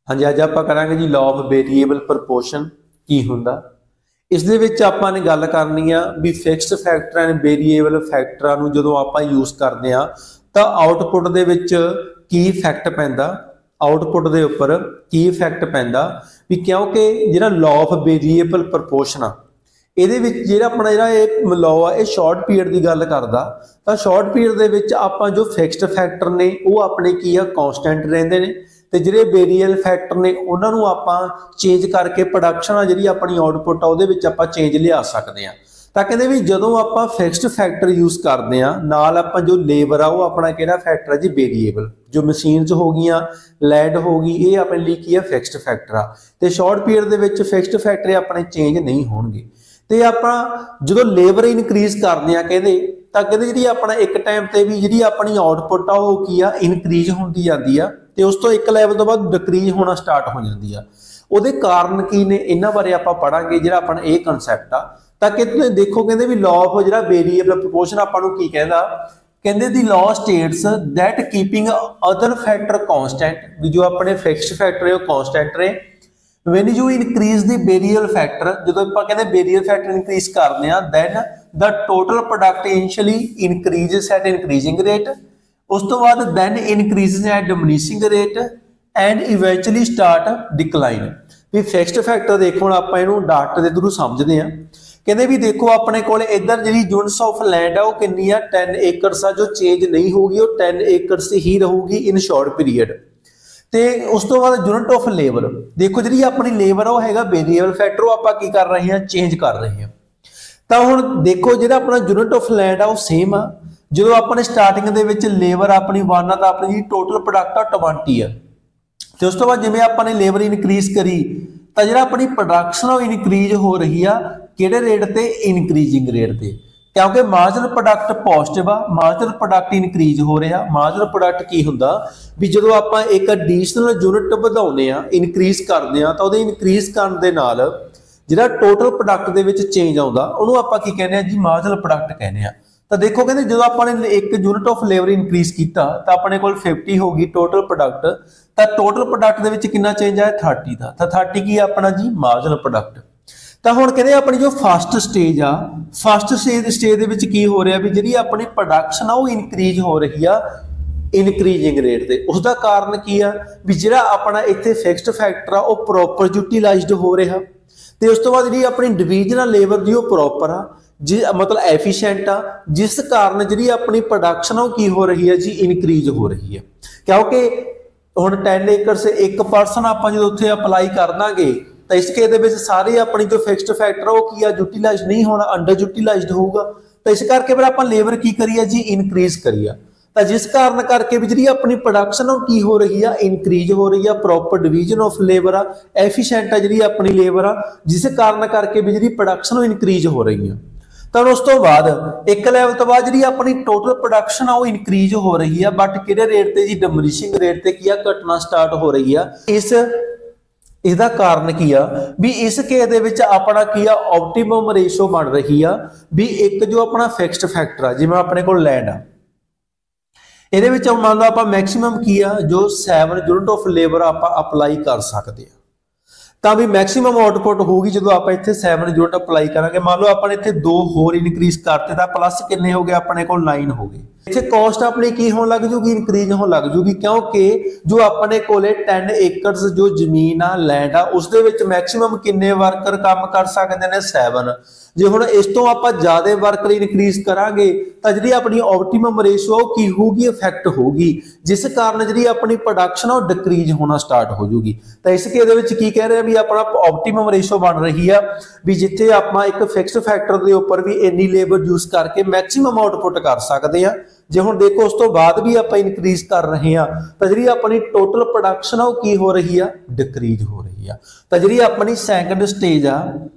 हाँ जी, अज आप करांगे जी लॉ ऑफ वेरीएबल प्रपोर्शन की हुंदा। इस दे विच आपां ने गल करनी आ भी फिक्स्ड फैक्टर एंड वेरीएबल फैक्टरां नूं जदों आपां यूज करदे आ तां आउटपुट दे विच की इफैक्ट पैंदा, आउटपुट दे उपर की इफैक्ट पैंदा भी क्योंकि जिहड़ा लॉ ऑफ वेरीएबल प्रपोर्शन आ ਇਹਦੇ ਵਿੱਚ ਜਿਹੜਾ ਆਪਣਾ ਜਿਹੜਾ ਇਹ ਲਾਅ ਆ ਇਹ ਸ਼ਾਰਟ ਪੀਰੀਅਡ ਦੀ ਗੱਲ ਕਰਦਾ ਤਾਂ ਸ਼ਾਰਟ ਪੀਰੀਅਡ ਦੇ ਵਿੱਚ ਆਪਾਂ ਜੋ ਫਿਕਸਡ ਫੈਕਟਰ ਨੇ ਉਹ ਆਪਣੇ ਕੀ ਆ ਕਾਂਸਟੈਂਟ ਰਹਿੰਦੇ ਨੇ ਤੇ ਜਿਹੜੇ ਵੇਰੀਏਬਲ ਫੈਕਟਰ ਨੇ ਉਹਨਾਂ ਨੂੰ ਆਪਾਂ ਚੇਂਜ ਕਰਕੇ ਪ੍ਰੋਡਕਸ਼ਨ ਆ ਜਿਹੜੀ ਆਪਣੀ ਆਊਟਪੁੱਟ ਆ ਉਹਦੇ ਵਿੱਚ ਆਪਾਂ ਚੇਂਜ ਲਿਆ ਸਕਦੇ ਆ। ਤਾਂ ਕਹਿੰਦੇ ਵੀ ਜਦੋਂ ਆਪਾਂ ਫਿਕਸਡ ਫੈਕਟਰ ਯੂਜ਼ ਕਰਦੇ ਆ ਨਾਲ ਆਪਾਂ ਜੋ ਲੇਬਰ ਆ ਉਹ ਆਪਣਾ ਕਿਹੜਾ ਫੈਕਟਰ ਆ ਜੀ ਵੇਰੀਏਬਲ, ਜੋ ਮਸ਼ੀਨਸ ਹੋ ਗਈਆਂ ਲੈਡ ਹੋ ਗਈ ਇਹ ਆਪਣੇ ਲਈ ਕੀ ਆ ਫਿਕਸਡ ਫੈਕਟਰ ਆ ਤੇ ਸ਼ਾਰਟ ਪੀਰੀਅਡ ਦੇ ਵਿੱਚ ਫਿਕਸਡ ਫੈਕਟਰ ਆਪਣੇ ਚੇਂਜ ਨਹੀਂ ਹੋਣਗੇ। ਤੇ ਆਪਾਂ ਜਦੋਂ ਲੇਬਰ ਇਨਕਰੀਜ਼ ਕਰਦੇ ਆ ਕਹਿੰਦੇ ਜਿਹੜੀ ਆਪਣਾ ਇੱਕ ਟਾਈਮ ਤੇ ਵੀ ਜਿਹੜੀ ਆਪਣੀ ਆਊਟਪੁੱਟ ਆ ਉਹ ਕੀ ਆ ਇਨਕਰੀਜ਼ ਹੁੰਦੀ ਜਾਂਦੀ ਆ ਤੇ ਉਸ ਤੋਂ ਇੱਕ ਲੈਵਲ ਤੋਂ ਬਾਅਦ ਡਿਕਰੀਜ਼ ਹੋਣਾ ਸਟਾਰਟ ਹੋ ਜਾਂਦੀ ਆ। ਉਹਦੇ ਕਾਰਨ ਕੀ ਨੇ ਇਹਨਾਂ ਬਾਰੇ ਆਪਾਂ ਪੜਾਂਗੇ ਜਿਹੜਾ ਆਪਣਾ ਇਹ ਕਨਸੈਪਟ ਆ। ਤਾਂ ਕਿਤੇ ਦੇਖੋ ਕਹਿੰਦੇ ਵੀ ਲਾਅ ਆਫ ਜਿਹੜਾ ਵੇਰੀਏਬਲ ਪ੍ਰਪੋਰਸ਼ਨ ਆਪਾਂ ਨੂੰ ਕੀ ਕਹਿੰਦਾ, ਕਹਿੰਦੇ ਦੀ law states that keeping other factor constant ਵੀ ਜੋ ਆਪਣੇ ਫਿਕਸਡ ਫੈਕਟਰ ਹੈ ਉਹ ਕਾਂਸਟੈਂਟ ਰਹੇ when you increase the variable factor ਜਦੋਂ ਆਪਾਂ ਕਹਿੰਦੇ variable factor increase ਕਰਦੇ ਆ then the total product initially increases at increasing rate ਉਸ ਤੋਂ ਬਾਅਦ then increases at diminishing rate and eventually start decline। ਵੀ ਫਿਕਸਡ ਫੈਕਟਰ ਦੇਖੋ ਹੁਣ ਆਪਾਂ ਇਹਨੂੰ ਡਾਟਾ ਦੇ ਥਰੂ ਸਮਝਦੇ ਆ। ਕਹਿੰਦੇ ਵੀ ਦੇਖੋ ਆਪਣੇ ਕੋਲ ਇੱਧਰ ਜਿਹੜੀ ਯੂਨਿਟਸ ਆਫ ਲੈਂਡ ਆ ਉਹ ਕਿੰਨੀ ਆ 10 ਏਕੜਸ ਆ ਜੋ ਚੇਂਜ ਨਹੀਂ ਹੋਊਗੀ ਉਹ 10 ਏਕੜਸ ਹੀ ਰਹੂਗੀ ਇਨ ਸ਼ਾਰਟ ਪੀਰੀਅਡ। ਤੇ ਉਸ ਤੋਂ ਬਾਅਦ ਯੂਨਿਟ ਆਫ ਲੇਬਰ ਦੇਖੋ ਜਿਹੜੀ ਆਪਣੀ ਲੇਬਰ ਆ ਉਹ ਹੈਗਾ ਵੇਰੀਏਬਲ ਫੈਕਟਰ ਉਹ ਆਪਾਂ ਕੀ ਕਰ ਰਹੇ ਹਾਂ ਚੇਂਜ ਕਰ ਰਹੇ ਹਾਂ। ਤਾਂ ਹੁਣ ਦੇਖੋ ਜਿਹੜਾ ਆਪਣਾ ਯੂਨਿਟ ਆਫ ਲੈਂਡ ਆ ਉਹ ਸੇਮ ਆ। ਜਦੋਂ ਆਪਾਂ ਨੇ ਸਟਾਰਟਿੰਗ ਦੇ ਵਿੱਚ ਲੇਬਰ ਆਪਣੀ 1 ਆ ਤਾਂ ਆਪਣੀ ਜਿਹੜੀ ਟੋਟਲ ਪ੍ਰੋਡਕਟ ਆ 20 ਆ ਤੇ ਉਸ ਤੋਂ ਬਾਅਦ ਜਿਵੇਂ ਆਪਾਂ ਨੇ ਲੇਬਰ ਇਨਕਰੀਜ਼ ਕਰੀ ਤਾਂ ਜਿਹੜਾ ਆਪਣੀ ਪ੍ਰੋਡਕਸ਼ਨ ਉਹ ਇਨਕਰੀਜ਼ ਹੋ ਰਹੀ ਆ ਕਿਹੜੇ ਰੇਟ ਤੇ ਇਨਕਰੀਜ਼ਿੰਗ ਰੇਟ ਤੇ क्योंकि मार्जिनल प्रोडक्ट पॉजिटिव आ मार्जिनल प्रोडक्ट इनक्रीज हो रहा। मार्जिनल प्रोडक्ट की हुंदा भी जो आप एक एडिशनल यूनिट बढ़ाने इनक्रीज करते हैं तो इनक्रीज करने दे नाल जिहड़ा टोटल प्रोडक्ट दे विच चेंज आउंदा उहनूं आपां की कहने जी मार्जिनल प्रोडक्ट कहने। तो देखो कहते जो आपने एक यूनिट ऑफ लेबर इनक्रीज किया तो अपने को 50 होगी टोटल प्रोडक्ट तो टोटल प्रोडक्ट दे विच कितना चेंज आया 30 का तो 30 की अपना जी मार्जिनल प्रोडक्ट। तो हुण कहते अपनी जो फस्ट स्टेज आ फस्ट स्टेज दे विच की हो रहा भी जी अपनी प्रोडक्शन आ इनक्रीज हो रही आ इनक्रीजिंग रेट ते उसका कारण की आ भी जिहड़ा अपना इत्थे फिक्स्ड फैक्टर आ प्रॉपर यूटिलाइज्ड हो रहा ते उस तो बाद जी अपनी डिवीजनल लेबर जी प्रॉपर आ जी मतलब एफिशिएंट आ जिस कारण जी अपनी प्रोडक्शन आ की हो रही है जी इनक्रीज हो रही है। क्योंकि हुण 10 एकड़ से एक परसन आप जो उत्थे अपलाई कर देंगे तो इस केस दे सारे अपनी जो फिक्स्ड फैक्टर वो की यूटिलाइज नहीं होना अंडर यूटिलाइज्ड होगा। तो इस करके फिर आप लेबर की करिए जी इनक्रीज करिए तो जिस कारण करके भी जी अपनी प्रोडक्शन की हो रही है इनक्रीज हो रही है प्रॉपर डिवीजन ऑफ लेबर आ एफिशिएंट है जी अपनी लेबर आ जिस कारण करके भी जी प्रोडक्शन इनक्रीज हो रही है। तो उस तो बाद एक लैवल तो बाद जी अपनी टोटल प्रोडक्शन आ इनक्रीज हो रही है बट किहड़े रेट ते जी डिमिनिशिंग रेट ते की घटना स्टार्ट हो रही है। इसका कारण की आ भी इस केस दे विच अपना की आ ऑप्टिमम रेशो बन रही आ भी एक जो अपना फिक्स्ड फैक्टर आ जिवें अपने कोल लैंड आ इहदे विच मान लो आपां मैक्सीमम की आ जो 7 यूनिट ऑफ लेबर आपां अप्लाई कर सकते हैं तो भी मैक्सीमम आउटपुट होगी जो आप इत्थे 7 यूनिट अप्लाई करांगे। मान लो अपने इत्थे 2 होर इनक्रीज करते तो प्लस किन्ने हो गए अपने को 9 हो गए। इत्थे कॉस्ट अपनी की होने लग जूगी इनक्रीज होने लग जूगी क्योंकि जो अपने कोले 10 एकड़ जो जमीन आ लैंड आ उस दे विच मैक्सीमम किन्ने वर्कर काम कर सकते हैं 7। जे हुण इस तो आप ज़्यादा वर्कर इनक्रीज करांगे तो जी अपनी ऑप्टिमम रेशो की होगी इफेक्ट होगी जिस कारण जी अपनी प्रोडक्शन आ डिक्रीज होना स्टार्ट हो जूगी। तो इस केस की कह रहे हैं भी अपना ऑप्टिमम रेशो बन रही है भी जिथे आप एक फिक्स्ड फैक्टर के उपर भी इन्नी लेबर यूज करके मैक्सीमम आउटपुट कर सकते हैं। जे हुण देखो उस तो बाद भी आप इनक्रीज कर रहे हैं तो जी अपनी टोटल प्रोडक्शन आ की हो रही है डिक्रीज हो रही है। तो जी अपनी सैकंड स्टेज आ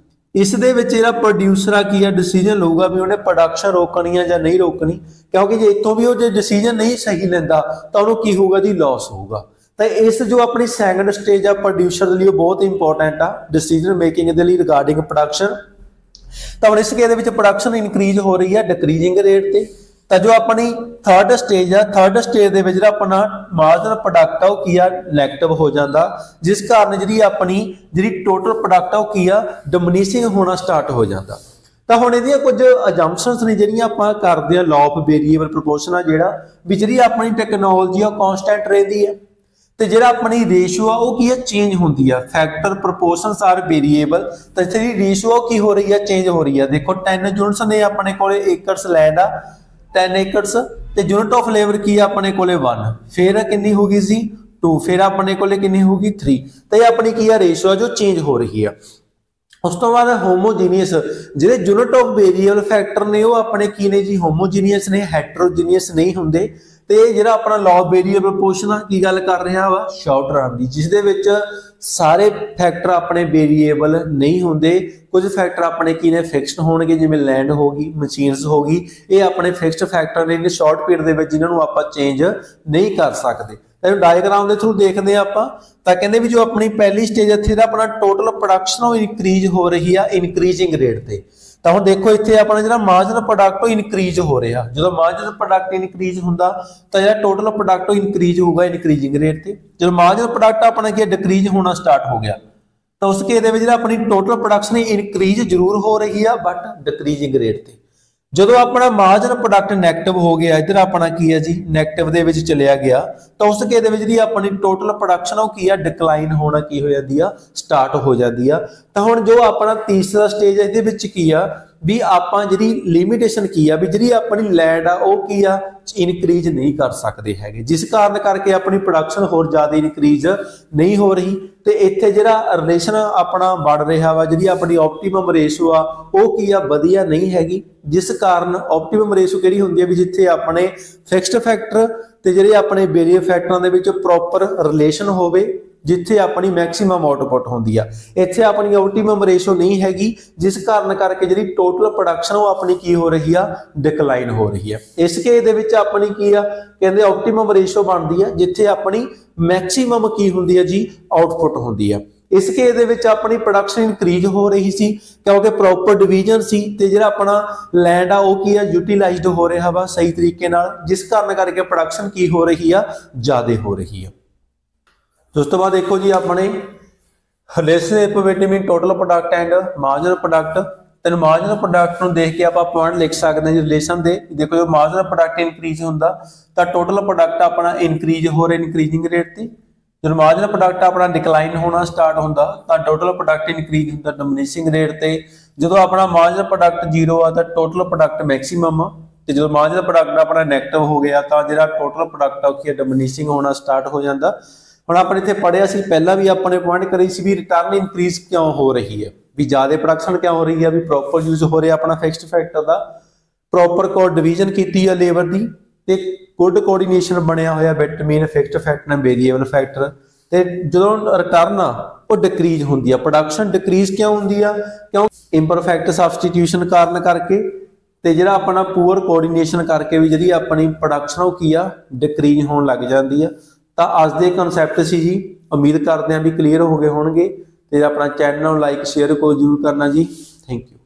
इस दे विच जिहड़ा प्रोड्यूसर आ की डिसीजन लऊगा भी उन्हें प्रोडक्शन रोकनी है या नहीं रोकनी क्योंकि जे इतों भी वो जो डिसीजन नहीं सही लैंदा तो उन्होंने की होगा जी लॉस होगा। तो इस जो अपनी सैकंड स्टेज आ प्रोड्यूसर के लिए बहुत इंपॉर्टेंट आ डिसीजन मेकिंग के लिए रिगार्डिंग प्रोडक्शन। तो इस केस प्रोडक्शन इनक्रीज हो रही है डिक्रीजिंग रेट से ਤਾਂ ਜੋ ਆਪਣੀ ਥਰਡ ਸਟੇਜ ਆ, ਥਰਡ ਸਟੇਜ ਦੇ ਵਿੱਚ ਜਿਹੜਾ ਆਪਣਾ ਮਾਰਜਨਲ ਪ੍ਰੋਡਕਟ ਆ ਉਹ ਕੀ ਆ, ਨੈਗੇਟਿਵ ਹੋ ਜਾਂਦਾ, ਜਿਸ ਕਾਰਨ ਜਿਹੜੀ ਆਪਣੀ ਜਿਹੜੀ ਟੋਟਲ ਪ੍ਰੋਡਕਟ ਆ ਉਹ ਕੀ ਆ, ਡਿਮਿਨਿਸ਼ਿੰਗ ਹੋਣਾ ਸਟਾਰਟ ਹੋ ਜਾਂਦਾ। ਤਾਂ ਹੁਣ ਇਹਦੀਆਂ ਕੁਝ ਅਜੰਪਸ਼ਨਸ ਨੇ ਜਿਹੜੀਆਂ ਆਪਾਂ ਕਰਦੇ ਆ ਲਾਅ ਆਫ ਵੇਰੀਏਬਲ ਪ੍ਰੋਪੋਰਸ਼ਨ ਆ, ਜਿਹੜਾ ਵੀ ਜਿਹੜੀ ਆਪਣੀ ਟੈਕਨੋਲੋਜੀ ਆ ਕਾਂਸਟੈਂਟ ਰਹਿੰਦੀ ਹੈ, ਤੇ ਜਿਹੜਾ ਆਪਣੀ ਰੇਸ਼ੋ ਆ ਉਹ ਕੀ ਹੈ, ਚੇਂਜ ਹੁੰਦੀ ਆ। ਫੈਕਟਰ ਪ੍ਰੋਪੋਰਸ਼ਨਸ ਆਰ ਵੇਰੀਏਬਲ, ਤਾਂ ਇੱਥੇ ਜਿਹੜੀ ਰੇਸ਼ੋ ਕੀ ਹੋ ਰਹੀ ਆ, ਚੇਂਜ ਹੋ ਰਹੀ ਆ। ਦੇਖੋ 10 ਯੂਨਿਟਸ ਨੇ ਆਪਣੇ ਕੋਲੇ, ਏਕੜਸ ਲੈਂਡ ਆ 10 ਏਕੜਸ, ਤੇ ਯੂਨਿਟ ਆਫ ਲੇਬਰ ਕੀ ਆ ਆਪਣੇ ਕੋਲੇ 1, ਫਿਰ ਕਿੰਨੀ ਹੋ ਗਈ ਸੀ 2, ਫਿਰ ਆਪਣੇ ਕੋਲੇ ਕਿੰਨੀ ਹੋਗੀ 3। ਤਾਂ ਇਹ ਆਪਣੀ ਕੀ ਆ, ਰੇਸ਼ੋ ਆ ਜੋ ਚੇਂਜ ਹੋ ਰਹੀ ਆ। ਉਸ ਤੋਂ ਬਾਅਦ ਹੋਮੋਜੀਨੀਅਸ, ਜਿਹੜੇ ਯੂਨਿਟ ਆਫ ਵੇਰੀਏਬਲ ਫੈਕਟਰ ਨੇ ਉਹ ਆਪਣੇ ਕੀ ਨੇ ਜੀ, ਹੋਮੋਜੀਨੀਅਸ ਨੇ, ਹੈਟਰੋਜੀਨੀਅਸ ਨਹੀਂ ਹੁੰਦੇ। ਤੇ ਜਿਹੜਾ ਆਪਣਾ ਲਾਅ ਆਫ ਵੇਰੀਏਬਲ ਪ੍ਰੋਪੋਰਸ਼ਨ ਆ ਕੀ ਗੱਲ ਕਰ ਰਿਹਾ ਵਾ, ਸ਼ਾਰਟ ਰਨ ਦੀ, ਜਿਸ ਦੇ ਵਿੱਚ ਸਾਰੇ ਫੈਕਟਰ ਆਪਣੇ ਵੇਰੀਏਬਲ ਨਹੀਂ ਹੁੰਦੇ। ਕੁਝ ਫੈਕਟਰ ਆਪਣੇ ਕੀ ਨੇ, ਫਿਕਸਡ ਹੋਣਗੇ, ਜਿਵੇਂ ਲੈਂਡ ਹੋ ਗਈ, ਮਸ਼ੀਨਸ ਹੋ ਗਈ, ਇਹ ਆਪਣੇ ਫਿਕਸਡ ਫੈਕਟਰ ਨੇ ਸ਼ਾਰਟ ਪੀਰੀਅਡ ਦੇ ਵਿੱਚ, ਜਿਨ੍ਹਾਂ ਨੂੰ ਆਪਾਂ ਚੇਂਜ ਨਹੀਂ ਕਰ ਸਕਦੇ। ਤਾਂ ਡਾਇਗਰਾਮ ਦੇ ਥਰੂ ਦੇਖਦੇ ਆ ਆਪਾਂ, ਤਾਂ ਕਹਿੰਦੇ ਵੀ ਜੋ ਆਪਣੀ ਪਹਿਲੀ ਸਟੇਜ ਇੱਥੇ ਦਾ ਆਪਣਾ ਟੋਟਲ ਪ੍ਰੋਡਕਸ਼ਨ ਉਹ ਇਨਕਰੀਜ਼ ਹੋ ਰਹੀ ਆ ਇਨਕਰੀਜ਼ਿੰਗ ਰੇਟ ਤੇ। ਤਾਂ ਹੁਣ ਦੇਖੋ ਇੱਥੇ ਆਪਣਾ ਜਿਹੜਾ ਮਾਰਜਨਲ ਪ੍ਰੋਡਕਟ ਉਹ ਇਨਕਰੀਜ਼ ਹੋ ਰਿਹਾ, ਜਦੋਂ ਮਾਰਜਨਲ ਪ੍ਰੋਡਕਟ ਇਨਕਰੀਜ਼ ਹੁੰਦਾ ਤਾਂ ਜਿਹੜਾ ਟੋਟਲ ਪ੍ਰੋਡਕਟ ਉਹ ਇਨਕਰੀਜ਼ ਹੋਊਗਾ ਇਨਕਰੀਜ਼ਿੰਗ ਰੇਟ ਤੇ। ਜਦੋਂ ਮਾਰਜਨਲ ਪ੍ਰੋਡਕਟ ਆਪਣਾ ਕੀ ਡਿਕਰੀਜ਼ ਹੋਣਾ ਸਟਾਰਟ ਹੋ ਗਿਆ, ਤਾਂ ਉਸ ਕੇਸ ਦੇ ਵਿੱਚ ਜਿਹੜਾ ਆਪਣੀ ਟੋਟਲ ਪ੍ਰੋਡਕਸ਼ਨ ਇਨਕਰੀਜ਼ ਜ਼ਰੂਰ ਹੋ ਰਹੀ ਆ ਬਟ ਡਿਕਰੀਜ਼ਿੰਗ ਰੇਟ ਤੇ। ਜਦੋਂ ਆਪਣਾ ਮਾਰਜਨਲ ਪ੍ਰੋਡਕਟ ਨੈਗੇਟਿਵ ਹੋ ਗਿਆ, ਇੱਧਰ ਆਪਣਾ ਕੀ ਹੈ ਜੀ, ਨੈਗੇਟਿਵ ਦੇ ਵਿੱਚ ਚਲਿਆ ਗਿਆ, ਤਾਂ ਉਸ ਕੇਸ ਦੇ ਵਿੱਚ ਜਿਹੜੀ ਆਪਣੀ ਟੋਟਲ ਪ੍ਰੋਡਕਸ਼ਨ ਉਹ ਕੀ ਆ, ਡਿਕਲਾਈਨ ਹੋਣਾ ਕੀ ਹੋ ਜਾਂਦੀ ਆ, ਸਟਾਰਟ ਹੋ ਜਾਂਦੀ ਆ। ਤਾਂ ਹੁਣ ਜੋ ਆਪਣਾ ਤੀਸਰਾ ਸਟੇਜ ਹੈ ਇਹਦੇ ਵਿੱਚ ਕੀ ਆ, ਵੀ ਆਪਾਂ ਜਿਹੜੀ ਲਿਮਿਟੇਸ਼ਨ ਕੀ ਆ, ਵੀ ਜਿਹੜੀ ਆਪਣੀ ਲੈਂਡ ਆ ਉਹ ਕੀ ਆ, ਇਨਕਰੀਜ਼ ਨਹੀਂ ਕਰ ਸਕਦੇ ਹੈਗੇ, ਜਿਸ ਕਾਰਨ ਕਰਕੇ ਆਪਣੀ ਪ੍ਰੋਡਕਸ਼ਨ ਹੋਰ ਜ਼ਿਆਦਾ ਇਨਕਰੀਜ਼ ਨਹੀਂ ਹੋ ਰਹੀ। ਤੇ ਇੱਥੇ ਜਿਹੜਾ ਰਿਲੇਸ਼ਨ ਆਪਣਾ ਬਣ ਰਿਹਾ ਵਾ, ਜਿਹੜੀ ਆਪਣੀ ਆਪਟੀਮਮ ਰੇਸ਼ੋ ਆ ਉਹ ਕੀ ਆ, ਵਧੀਆ ਨਹੀਂ ਹੈਗੀ, ਜਿਸ ਕਾਰਨ ਆਪਟੀਮਮ ਰੇਸ਼ੋ ਕਿਹੜੀ ਹੁੰਦੀ ਹੈ, ਵੀ ਜਿੱਥੇ ਆਪਣੇ ਫਿਕਸਡ ਫੈਕਟਰ ਤੇ ਜਿਹੜੇ ਆਪਣੇ ਵੇਰੀਏਬਲ ਫੈਕਟਰਾਂ ਦੇ ਵਿੱਚ ਪ੍ਰੋਪਰ ਰਿਲੇਸ਼ਨ ਹੋਵੇ, ਜਿੱਥੇ ਆਪਣੀ ਮੈਕਸਿਮਮ ਆਊਟਪੁੱਟ ਹੁੰਦੀ ਆ। ਇੱਥੇ ਆਪਣੀ ਆਪਟੀਮਮ ਰੇਸ਼ੋ ਨਹੀਂ ਹੈਗੀ, ਜਿਸ ਕਾਰਨ ਕਰਕੇ ਜਿਹੜੀ ਟੋਟਲ ਪ੍ਰੋਡਕਸ਼ਨ ਉਹ ਆਪਣੀ ਕੀ ਹੋ ਰਹੀ ਆ, ਡਿਕਲਾਈਨ ਹੋ ਰਹੀ ਆ। ਇਸ ਕੇਸ ਦੇ ਵਿੱਚ ਆਪਣੀ ਕੀ ਆ, ਕਹਿੰਦੇ ਆਪਟੀਮਮ ਰੇਸ਼ੋ ਬਣਦੀ ਆ ਜਿੱਥੇ ਆਪਣੀ ਮੈਕਸਿਮਮ ਕੀ ਹੁੰਦੀ ਆ ਜੀ, ਆਊਟਪੁੱਟ ਹੁੰਦੀ ਆ। ਇਸ ਕੇਸ ਦੇ ਵਿੱਚ ਆਪਣੀ ਪ੍ਰੋਡਕਸ਼ਨ ਇਨਕਰੀਜ਼ ਹੋ ਰਹੀ ਸੀ ਕਿਉਂਕਿ ਪ੍ਰੋਪਰ ਡਿਵੀਜ਼ਨ ਸੀ, ਤੇ ਜਿਹੜਾ ਆਪਣਾ ਲੈਂਡ ਆ ਉਹ ਕੀ ਆ, ਯੂਟਿਲਾਈਜ਼ਡ ਹੋ ਰਿਹਾ ਵਾ ਸਹੀ ਤਰੀਕੇ ਨਾਲ, ਜਿਸ ਕਾਰਨ ਕਰਕੇ ਪ੍ਰੋਡਕਸ਼ਨ ਕੀ ਹੋ ਰਹੀ ਆ, ਜ਼ਿਆਦਾ ਹੋ ਰਹੀ ਆ। ਉਸ ਤੋਂ ਬਾਅਦ ਦੇਖੋ ਜੀ ਆਪਣੇ relationship between total product and marginal product. ਤੇ ਮਾਰਜਨਲ ਪ੍ਰੋਡਕਟ ਨੂੰ ਦੇਖ ਕੇ ਆਪਾਂ ਪੁਆਇੰਟ ਲਿਖ ਸਕਦੇ ਹਾਂ ਜੀ ਰਿਲੇਸ਼ਨ ਦੇ। ਦੇਖੋ ਜੋ ਮਾਰਜਨਲ ਪ੍ਰੋਡਕਟ ਇਨਕਰੀਜ਼ ਹੁੰਦਾ ਤਾਂ ਟੋਟਲ ਪ੍ਰੋਡਕਟ ਆਪਣਾ ਇਨਕਰੀਜ਼ ਹੋ ਰਿਹਾ ਇਨਕਰੀਜ਼ਿੰਗ ਰੇਟ ਤੇ। ਜਦੋਂ ਮਾਰਜਨਲ ਪ੍ਰੋਡਕਟ ਆਪਣਾ ਡਿਕਲਾਈਨ ਹੋਣਾ ਸਟਾਰਟ ਹੁੰਦਾ ਤਾਂ ਟੋਟਲ ਪ੍ਰੋਡਕਟ ਇਨਕਰੀਜ਼ ਹੁੰਦਾ ਡਿਮਿਨਿਸ਼ਿੰਗ ਰੇਟ ਤੇ। ਜਦੋਂ ਆਪਣਾ ਮਾਰਜਨਲ ਪ੍ਰੋਡਕਟ 0 ਆ ਤਾਂ ਟੋਟਲ ਪ੍ਰੋਡਕਟ ਮੈਕਸਿਮਮ ਆ, ਤੇ ਜਦੋਂ ਮਾਰਜਨਲ ਪ੍ਰੋਡਕਟ ਆਪਣਾ ਨੈਗੇਟਿਵ ਹੋ ਗਿਆ ਤਾਂ ਜਿਹੜਾ ਟੋਟਲ ਪ੍ਰੋਡਕਟ ਆ ਉਹ ਡਿਮਿਨਿਸ਼ਿੰਗ ਹੋਣਾ ਸਟਾਰਟ ਹੋ ਜਾਂਦਾ। ਹੁਣ ਆਪਣੇ ਇੱਥੇ ਪੜਿਆ ਸੀ ਪਹਿਲਾਂ ਵੀ ਆਪਣੇ ਪੁਆਇੰਟ ਕਰੀ ਸੀ ਵੀ ਰਿਟਰਨ ਇਨਕਰੀਜ਼ ਕਿਉਂ ਹੋ ਰਹੀ ਹੈ, ਵੀ ਜ਼ਿਆਦਾ ਪ੍ਰੋਡਕਸ਼ਨ ਕਿਉਂ ਹੋ ਰਹੀ ਹੈ, ਵੀ ਪ੍ਰੋਪਰ ਯੂਜ਼ ਹੋ ਰਿਹਾ ਆਪਣਾ ਫਿਕਸਡ ਫੈਕਟਰ ਦਾ, ਪ੍ਰੋਪਰ ਕੋਡ ਡਿਵੀਜ਼ਨ ਕੀਤੀ ਹੈ ਲੇਬਰ ਦੀ, ਤੇ ਗੁੱਡ ਕੋਆਰਡੀਨੇਸ਼ਨ ਬਣਿਆ ਹੋਇਆ between fixed factor and variable factor. ਤੇ ਜਦੋਂ ਰਿਟਰਨ ਆ ਉਹ ਡਿਕਰੀਜ਼ ਹੁੰਦੀ ਆ, ਪ੍ਰੋਡਕਸ਼ਨ ਡਿਕਰੀਜ਼ ਕਿਉਂ ਹੁੰਦੀ ਆ, ਕਿਉਂ ਇੰਪਰਫੈਕਟ ਸਬਸਟੀਟਿਊਸ਼ਨ ਕਾਰਨ ਕਰਕੇ, ਤੇ ਜਿਹੜਾ ਆਪਣਾ ਪੂਅਰ ਕੋਆਰਡੀਨੇਸ਼ਨ ਕਰਕੇ ਵੀ ਜਿਹੜੀ ਆਪਣੀ ਪ੍ਰੋਡਕਸ਼ਨ ਉਹ ਕੀ ਆ, ਡਿਕਰੀਜ਼ ਹੋਣ ਲੱਗ ਜਾਂਦੀ ਆ। ਤਾਂ ਅੱਜ ਦੇ ਕਨਸੈਪਟ ਸੀ ਜੀ, ਉਮੀਦ ਕਰਦੇ ਹਾਂ ਵੀ ਕਲੀਅਰ ਹੋ ਗਏ ਹੋਣਗੇ। ਤੇ ਆਪਣਾ ਚੈਨਲ ਨੂੰ ਲਾਈਕ ਸ਼ੇਅਰ ਕੋ ਜ਼ਰੂਰ ਕਰਨਾ ਜੀ। Thank you.